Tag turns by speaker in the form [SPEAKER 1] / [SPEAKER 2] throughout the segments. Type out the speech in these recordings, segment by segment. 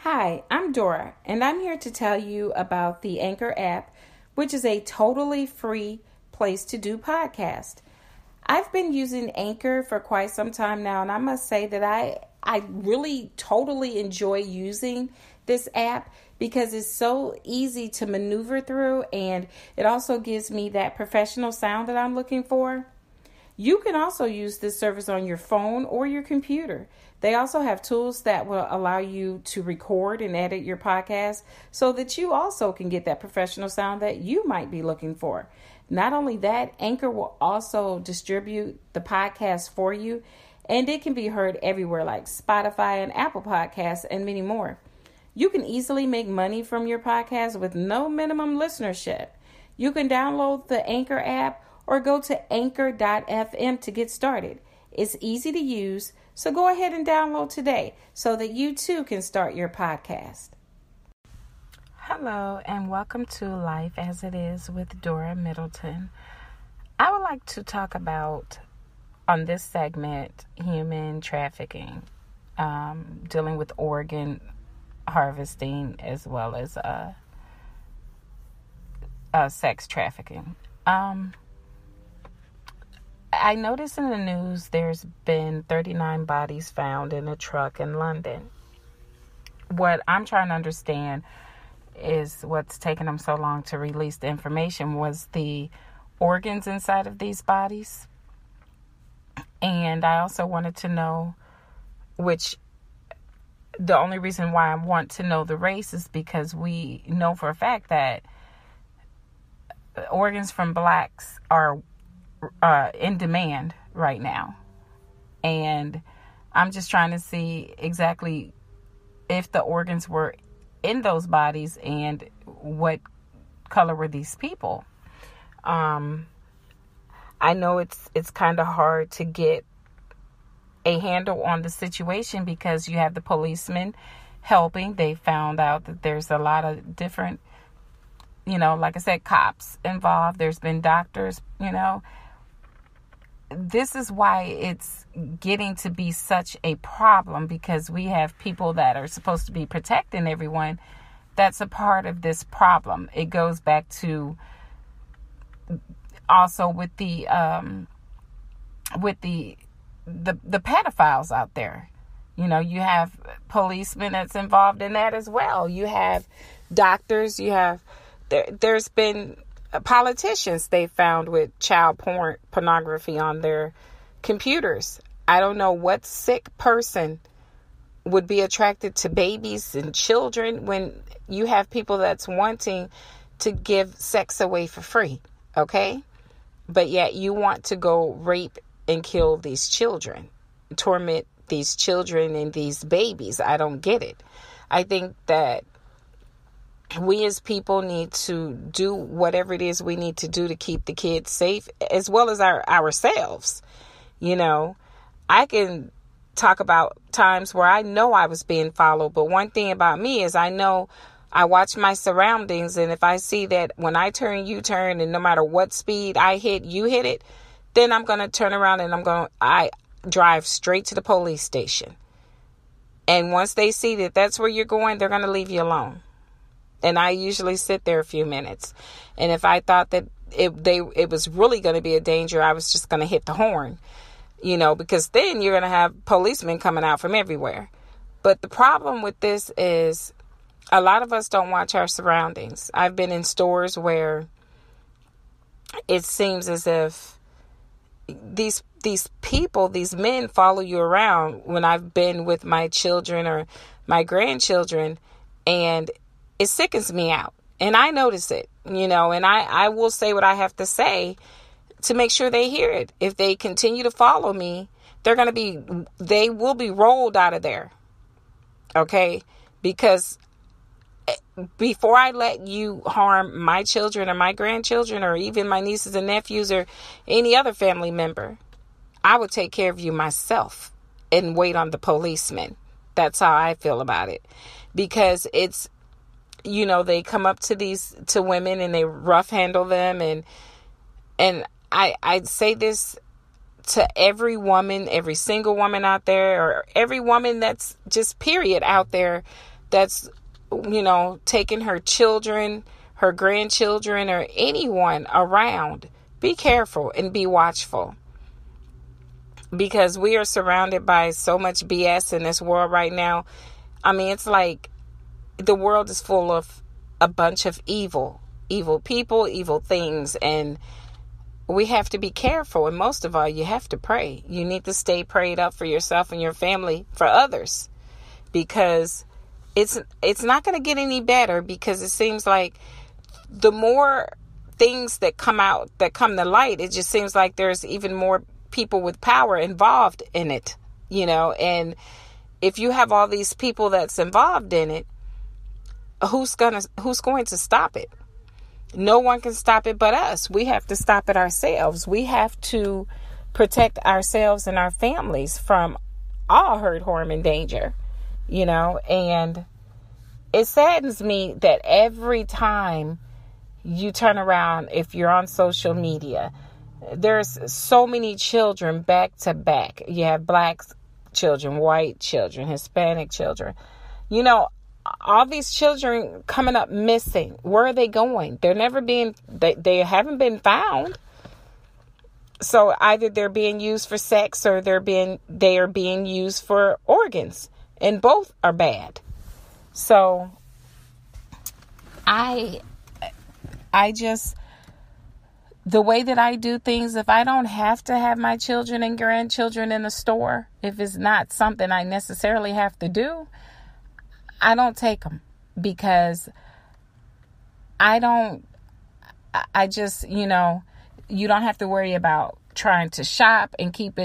[SPEAKER 1] Hi, I'm Dora, and I'm here to tell you about the Anchor app, which is a totally free place to do podcasts. I've been using Anchor for quite some time now, and I must say that I really totally enjoy using this app because it's so easy to maneuver through, and it also gives me that professional sound that I'm looking for. You can also use this service on your phone or your computer. They also have tools that will allow you to record and edit your podcast so that you also can get that professional sound that you might be looking for. Not only that, Anchor will also distribute the podcast for you, and it can be heard everywhere like Spotify and Apple Podcasts and many more. You can easily make money from your podcast with no minimum listenership. You can download the Anchor app or go to anchor.fm to get started. It's easy to use, so go ahead and download today so that you too can start your podcast. Hello, and welcome to Life as It Is with Dora Middleton. I would like to talk about, on this segment, human trafficking, dealing with organ harvesting as well as sex trafficking. I noticed in the news there's been 39 bodies found in a truck in London. What I'm trying to understand is what's taking them so long to release the information was the organs inside of these bodies. And I also wanted to know, which the only reason why I want to know the race is because we know for a fact that organs from blacks are in demand right now. And I'm just trying to see exactly if the organs were in those bodies and what color were these people. I know it's kind of hard to get a handle on the situation because you have the policemen helping. They found out that there's a lot of different, like I said, cops involved. There's been doctors, This is why it's getting to be such a problem, because we have people that are supposed to be protecting everyone. That's a part of this problem. It goes back to also with the pedophiles out there. You have policemen that's involved in that as well. You have doctors. There's been politicians they found with child pornography on their computers. I don't know what sick person would be attracted to babies and children when you have people that's wanting to give sex away for free. Okay. But yet you want to go rape and kill these children, torment these children and these babies. I don't get it. I think that we as people need to do whatever it is we need to do to keep the kids safe, as well as ourselves. I can talk about times where I know I was being followed. But one thing about me is I know I watch my surroundings. And if I see that when I turn, you turn, and no matter what speed I hit, you hit it, then I'm going to turn around and I drive straight to the police station. And once they see that that's where you're going, they're going to leave you alone. And I usually sit there a few minutes. And if I thought that it was really going to be a danger, I was just going to hit the horn, because then you're going to have policemen coming out from everywhere. But the problem with this is a lot of us don't watch our surroundings. I've been in stores where it seems as if these people, these men follow you around when I've been with my children or my grandchildren, and it sickens me out. And I notice it, and I will say what I have to say to make sure they hear it. If they continue to follow me, they will be rolled out of there. Okay? Because before I let you harm my children or my grandchildren or even my nieces and nephews or any other family member, I would take care of you myself and wait on the policemen. That's how I feel about it. Because it's, they come up to women and they rough handle them. And I say this to every woman, every single woman out there, or every woman that's just period out there that's, taking her children, her grandchildren, or anyone around, be careful and be watchful. Because we are surrounded by so much BS in this world right now. I mean, it's like the world is full of a bunch of evil people, evil things, and we have to be careful. And most of all, you have to pray. You need to stay prayed up for yourself and your family, for others, because it's not going to get any better, because it seems like the more things that come to light, it just seems like there's even more people with power involved in it, and if you have all these people that's involved in it, who's going to stop it? No one can stop it but us. We have to stop it ourselves. We have to protect ourselves and our families from all hurt, harm, and danger, and it saddens me that every time you turn around, if you're on social media, there's so many children back to back. You have black children, white children, Hispanic children. All these children coming up missing. Where are they going? They haven't been found. So either they're being used for sex, or they are being used for organs. And both are bad. So I just, the way that I do things, if I don't have to have my children and grandchildren in the store, if it's not something I necessarily have to do, I don't take them, because you don't have to worry about trying to shop and keep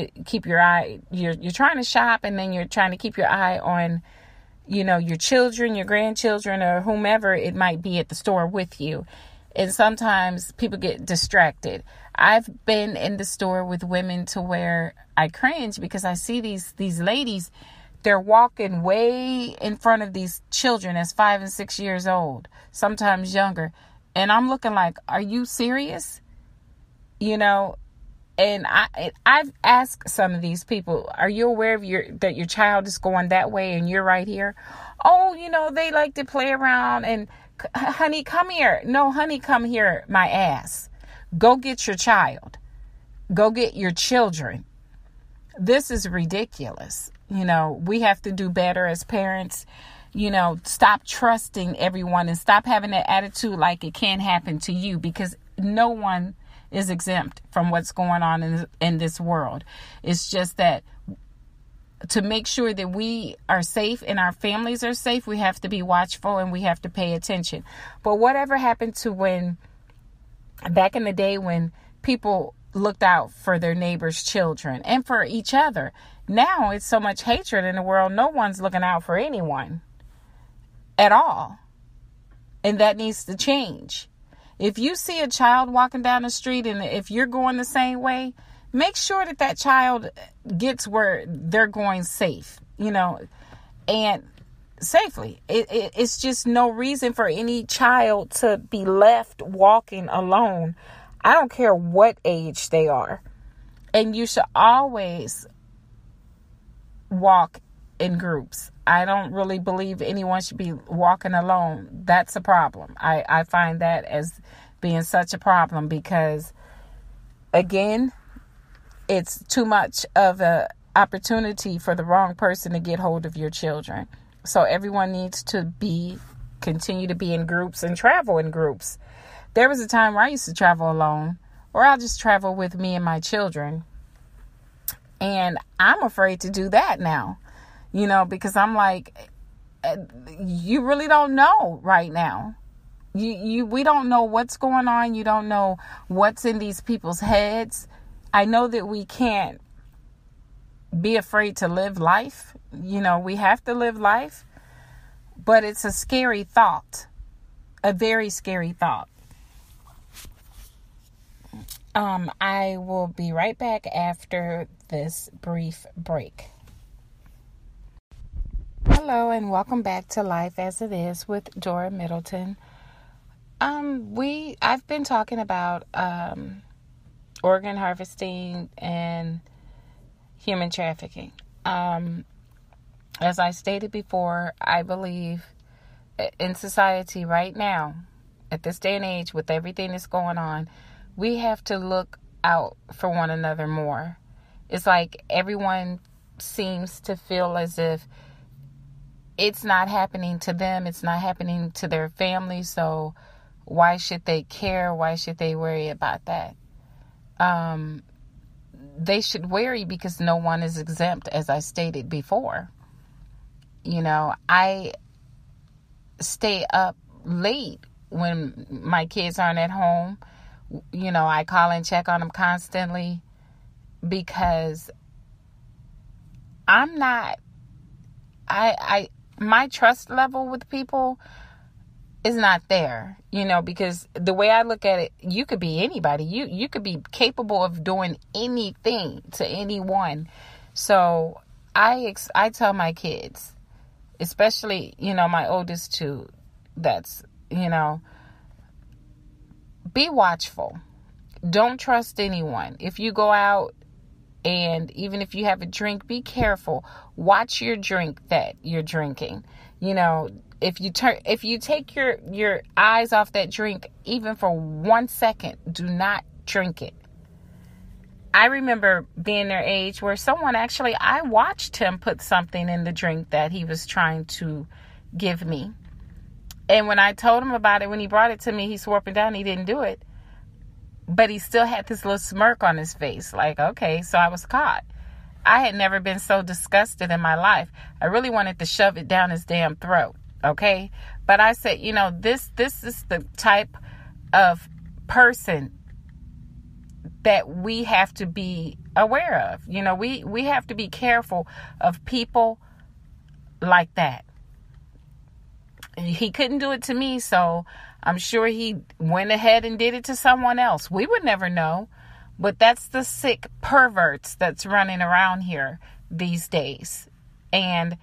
[SPEAKER 1] your eye. You're trying to shop, and then you're trying to keep your eye on, your children, your grandchildren, or whomever it might be at the store with you. And sometimes people get distracted. I've been in the store with women to where I cringe, because I see these ladies, they're walking way in front of these children that's 5 and 6 years old, sometimes younger. And I'm looking like, are you serious? And I've asked some of these people, are you aware of that your child is going that way and you're right here? Oh, they like to play around, and honey, come here. No, honey, come here, my ass. Go get your child. Go get your children. This is ridiculous. We have to do better as parents. Stop trusting everyone and stop having that attitude like it can't happen to you, because no one is exempt from what's going on in this world. It's just that to make sure that we are safe and our families are safe, we have to be watchful and we have to pay attention. But whatever happened to back in the day when people looked out for their neighbors' children and for each other? Now it's so much hatred in the world. No one's looking out for anyone at all. And that needs to change. If you see a child walking down the street, and if you're going the same way, make sure that child gets where they're going safe, and safely. It's just no reason for any child to be left walking alone. I don't care what age they are. And you should always walk in groups. I don't really believe anyone should be walking alone. That's a problem. I find that as being such a problem, because again, it's too much of a opportunity for the wrong person to get hold of your children. So everyone needs to continue to be in groups and travel in groups. There was a time where I used to travel alone, or I'll just travel with me and my children. And I'm afraid to do that now, because I'm like, you really don't know right now. We don't know what's going on. You don't know what's in these people's heads. I know that we can't be afraid to live life. We have to live life, but it's a scary thought, a very scary thought. I will be right back after this brief break. Hello, and welcome back to Life as It Is with Dora Middleton. I've been talking about organ harvesting and human trafficking. As I stated before, I believe in society right now, at this day and age, with everything that's going on, we have to look out for one another more. It's like everyone seems to feel as if it's not happening to them. It's not happening to their family. So why should they care? Why should they worry about that? They should worry because no one is exempt, as I stated before. You know, I stay up late when my kids aren't at home. You know, I call and check on them constantly because my trust level with people is not there, you know, because the way I look at it, you could be anybody. You could be capable of doing anything to anyone. So I tell my kids, especially, you know, my oldest two, that's, you know, be watchful. Don't trust anyone. If you go out and even if you have a drink, be careful. Watch your drink that you're drinking. You know, if you take your eyes off that drink, even for 1 second, do not drink it. I remember being their age where I watched him put something in the drink that he was trying to give me. And when I told him about it, when he brought it to me, he swore up and down he didn't do it. But he still had this little smirk on his face. Like, okay, so I was caught. I had never been so disgusted in my life. I really wanted to shove it down his damn throat. Okay. But I said, you know, this is the type of person that we have to be aware of. You know, we have to be careful of people like that. He couldn't do it to me, so I'm sure he went ahead and did it to someone else. We would never know. But that's the sick perverts that's running around here these days. And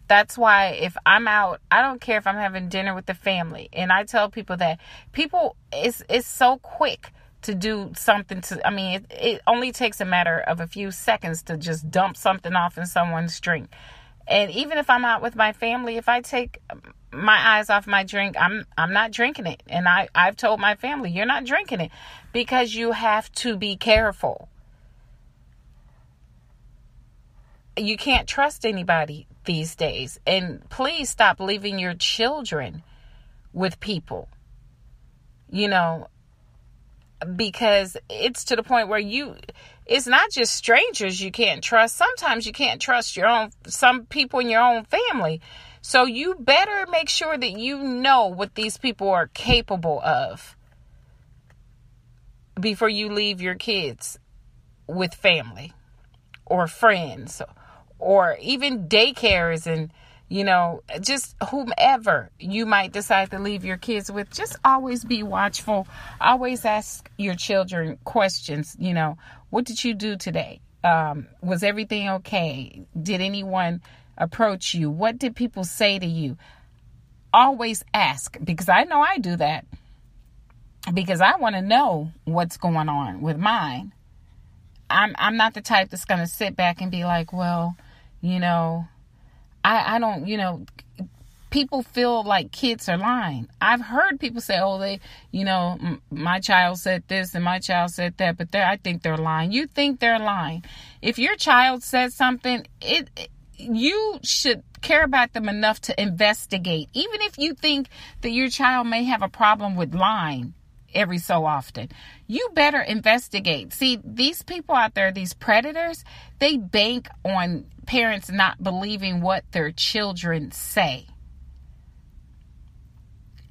[SPEAKER 1] that's why if I'm out, I don't care if I'm having dinner with the family. And I tell people that people is so quick to do something it only takes a matter of a few seconds to just dump something off in someone's drink. And even if I'm out with my family, if I take my eyes off my drink, I'm not drinking it. And I've told my family, you're not drinking it because you have to be careful. You can't trust anybody these days. And please stop leaving your children with people, you know, because it's to the point where it's not just strangers you can't trust. Sometimes you can't trust some people in your own family. So you better make sure that you know what these people are capable of before you leave your kids with family or friends or even daycares and, you know, just whomever you might decide to leave your kids with. Just always be watchful. Always ask your children questions. You know, what did you do today? Was everything okay? Did anyone approach you? What did people say to you? Always ask, because I know I do that, because I want to know what's going on with mine. I'm not the type that's going to sit back and be like, well, you know, I don't, you know, people feel like kids are lying. I've heard people say, oh, they, you know, my child said this and my child said that, but I think they're lying. You think they're lying. If your child said something, you should care about them enough to investigate. Even if you think that your child may have a problem with lying every so often, you better investigate. See, these people out there, these predators, they bank on parents not believing what their children say.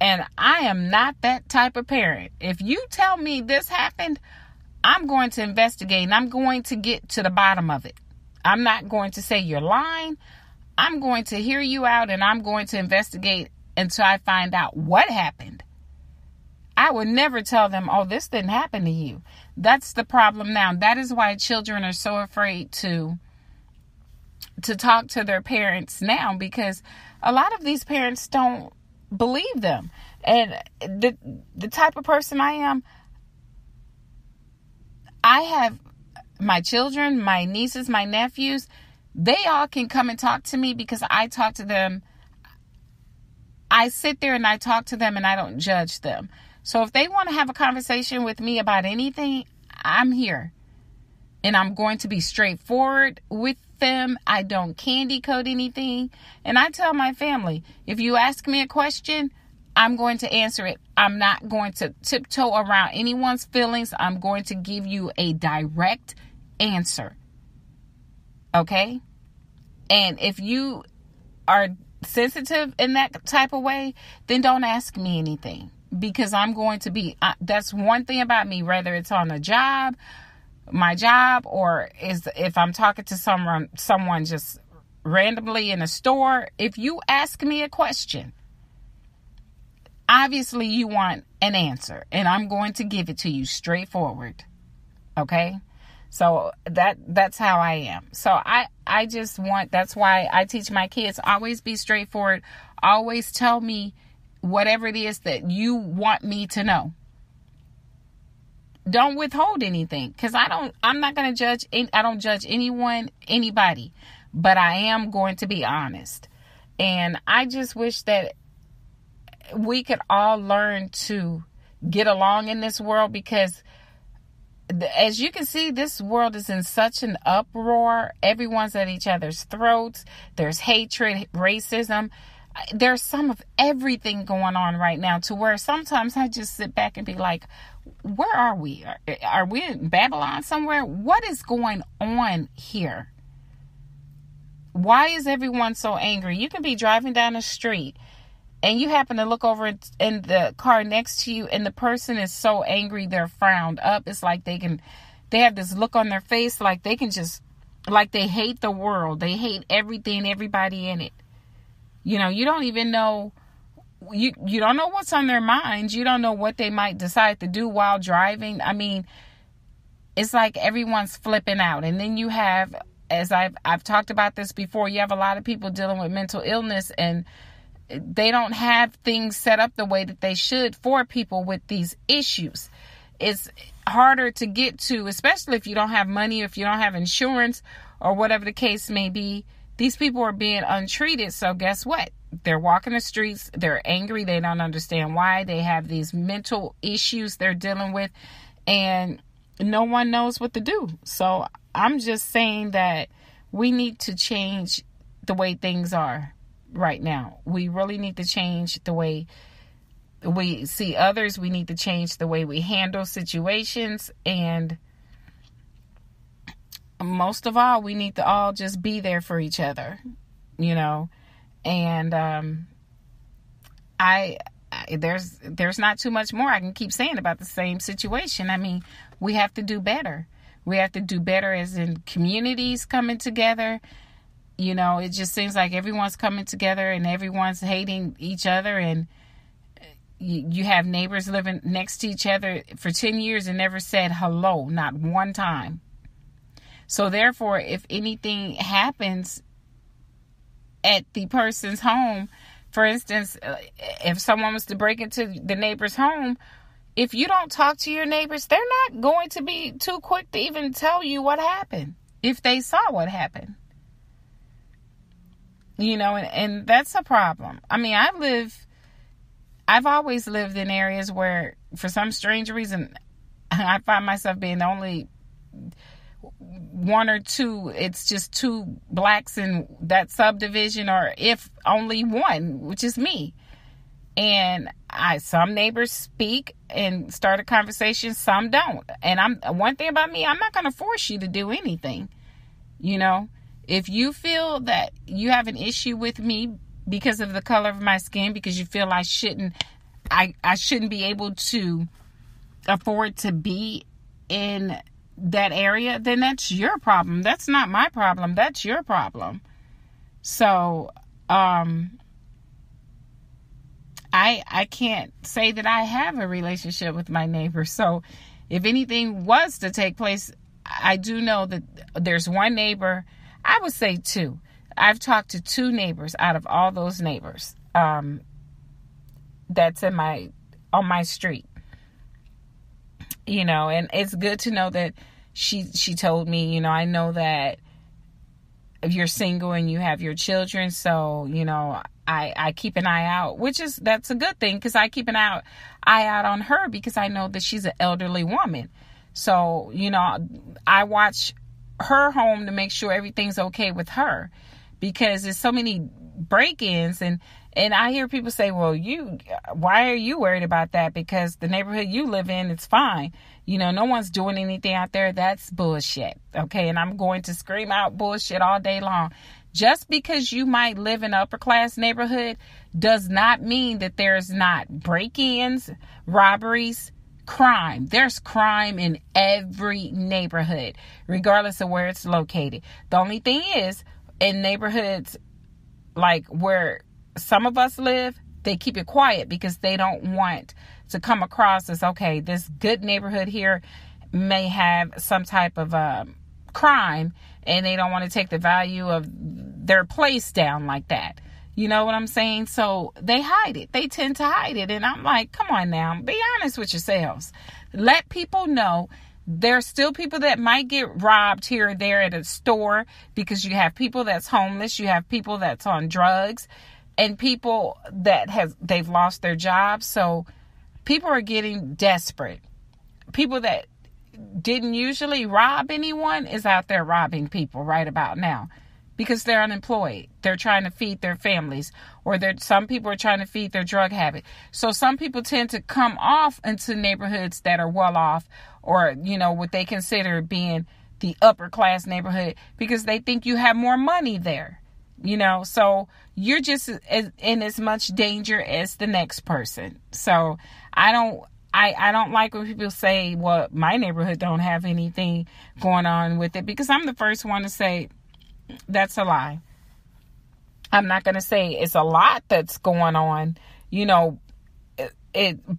[SPEAKER 1] And I am not that type of parent. If you tell me this happened, I'm going to investigate and I'm going to get to the bottom of it. I'm not going to say you're lying. I'm going to hear you out and I'm going to investigate until I find out what happened. I would never tell them, oh, this didn't happen to you. That's the problem now. That is why children are so afraid to talk to their parents now, because a lot of these parents don't believe them. And the type of person I am, I have my children, my nieces, my nephews, they all can come and talk to me because I talk to them. I sit there and I talk to them and I don't judge them. So if they want to have a conversation with me about anything, I'm here. And I'm going to be straightforward with them. I don't candy coat anything. And I tell my family, if you ask me a question, I'm going to answer it. I'm not going to tiptoe around anyone's feelings. I'm going to give you a direct answer. Okay? And if you are sensitive in that type of way, then don't ask me anything. Because I'm going to be, that's one thing about me, whether it's on a job, my job, or if I'm talking to someone just randomly in a store. If you ask me a question, obviously you want an answer, and I'm going to give it to you straightforward. Okay? So that's how I am. So I just want, that's why I teach my kids, always be straightforward. Always tell me whatever it is that you want me to know. Don't withhold anything, because I'm not going to judge. I don't judge anybody, but I am going to be honest. And I just wish that we could all learn to get along in this world, because as you can see, this world is in such an uproar. Everyone's at each other's throats. There's hatred, racism. There's some of everything going on right now, to where sometimes I just sit back and be like, where are we? Are we in Babylon somewhere? What is going on here? Why is everyone so angry? You can be driving down the street and you happen to look over in the car next to you, and the person is so angry they're frowned up. It's like they have this look on their face like they can just, like they hate the world. They hate everything, everybody in it. You know, you don't even know, you don't know what's on their minds. You don't know what they might decide to do while driving. I mean, it's like everyone's flipping out. And then you have, as I've talked about this before, you have a lot of people dealing with mental illness, and they don't have things set up the way that they should for people with these issues. It's harder to get to, especially if you don't have money, if you don't have insurance, or whatever the case may be. These people are being untreated. So guess what? They're walking the streets. They're angry. They don't understand why. They have these mental issues they're dealing with, and no one knows what to do. So I'm just saying that we need to change the way things are right now. We really need to change the way we see others. We need to change the way we handle situations. And most of all, we need to all just be there for each other, you know. And there's not too much more I can keep saying about the same situation. I mean, we have to do better. We have to do better, as in communities coming together. You know, it just seems like everyone's coming together and everyone's hating each other. And you have neighbors living next to each other for 10 years and never said hello, not one time. So therefore, if anything happens at the person's home, for instance, if someone was to break into the neighbor's home, if you don't talk to your neighbors, they're not going to be too quick to even tell you what happened, if they saw what happened. You know, and that's a problem. I mean, I've always lived in areas where, for some strange reason, I find myself being the only one or two. It's just two blacks in that subdivision, or if only one, which is me. And some neighbors speak and start a conversation, some don't. And one thing about me, I'm not going to force you to do anything. You know, if you feel that you have an issue with me because of the color of my skin, because you feel I shouldn't be able to afford to be in that area, then that's your problem. That's not my problem. That's your problem. So, I can't say that I have a relationship with my neighbor. So if anything was to take place, I do know that there's one neighbor, I would say two. I've talked to two neighbors out of all those neighbors, that's on my street. You know, and it's good to know that she told me, you know, I know that if you're single and you have your children, so, you know, I keep an eye out, that's a good thing, because I keep an eye out on her, because I know that she's an elderly woman. So, I watch her home to make sure everything's okay with her, because there's so many break-ins, and I hear people say, well, why are you worried about that? Because the neighborhood you live in, it's fine. No one's doing anything out there. That's bullshit. Okay. And I'm going to scream out bullshit all day long. Just because you might live in an upper class neighborhood does not mean that there's not break-ins, robberies, crime. There's crime in every neighborhood, regardless of where it's located. The only thing is, in neighborhoods like where some of us live, they keep it quiet because they don't want to come across as, okay, this good neighborhood here may have some type of crime, and they don't want to take the value of their place down like that. You know what I'm saying? So they hide it. They tend to hide it. And I'm like, come on now, be honest with yourselves. Let people know. There's still people that might get robbed here or there at a store, because you have people that's homeless. You have people that's on drugs, and people that they've lost their jobs. So people are getting desperate. People that didn't usually rob anyone is out there robbing people right about now, because they're unemployed. They're trying to feed their families, or some people are trying to feed their drug habit. So some people tend to come off into neighborhoods that are well off, or, what they consider being the upper class neighborhood, because they think you have more money there, so you're just in as much danger as the next person. So I don't like when people say, well, my neighborhood don't have anything going on with it, because I'm the first one to say that's a lie. I'm not going to say it's a lot that's going on,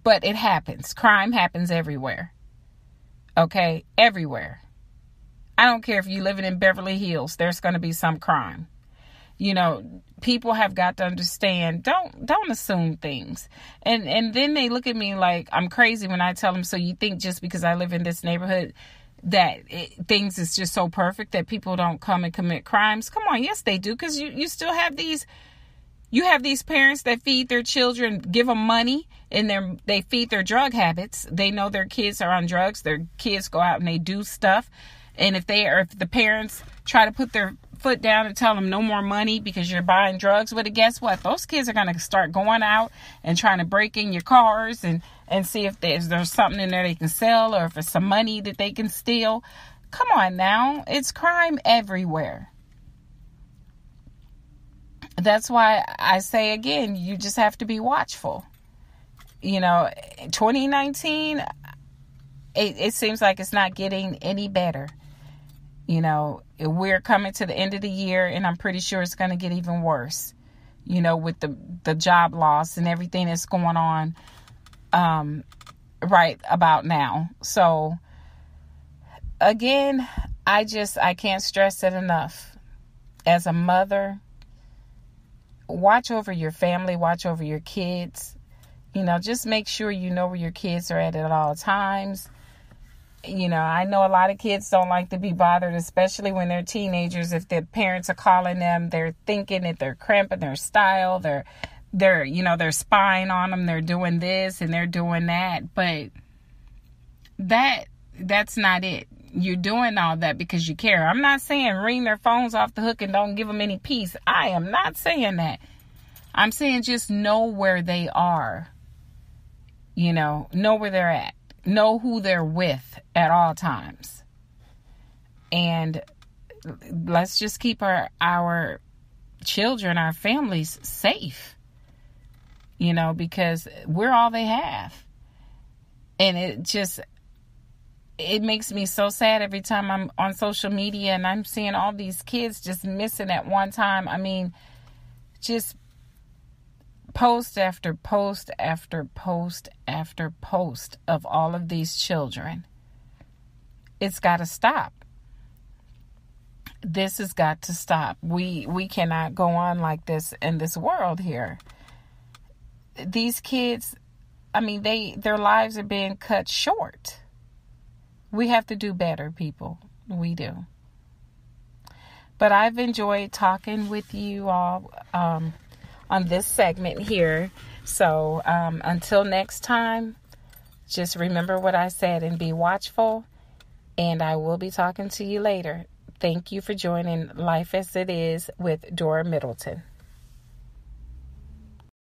[SPEAKER 1] but it happens. Crime happens everywhere. Okay, everywhere. I don't care if you're living in Beverly Hills, there's going to be some crime. People have got to understand, don't assume things. And then they look at me like I'm crazy when I tell them, so you think just because I live in this neighborhood that things is just so perfect that people don't come and commit crimes? Come on, yes they do, because you still have these parents that feed their children, give them money, and they feed their drug habits. They know their kids are on drugs. Their kids go out and they do stuff. And if the parents try to put their foot down and tell them no more money because you're buying drugs, but guess what? Those kids are going to start going out and trying to break in your cars and see if there's something in there they can sell, or if it's some money that they can steal. Come on now. It's crime everywhere. That's why I say again, you just have to be watchful. 2019, it seems like it's not getting any better. We're coming to the end of the year, and I'm pretty sure it's going to get even worse, with the job loss and everything that's going on right about now. So again, I can't stress it enough. As a mother, watch over your family, watch over your kids. Just make sure you know where your kids are at all times. I know a lot of kids don't like to be bothered, especially when they're teenagers. If their parents are calling them, they're thinking that they're cramping their style. They're spying on them. They're doing this and they're doing that. But that's not it. You're doing all that because you care. I'm not saying ring their phones off the hook and don't give them any peace. I am not saying that. I'm saying just know where they are. Know where they're at. Know who they're with at all times. And let's just keep our children, our families safe. Because we're all they have. And it makes me so sad every time I'm on social media and I'm seeing all these kids just missing at one time. I mean, just post after post after post after post of all of these children. It's got to stop. This has got to stop. We cannot go on like this in this world here. These kids, I mean, their lives are being cut short. We have to do better, people. We do. But I've enjoyed talking with you all on on this segment here. So until next time, just remember what I said and be watchful. And I will be talking to you later. Thank you for joining Life as It Is with Dora Middleton.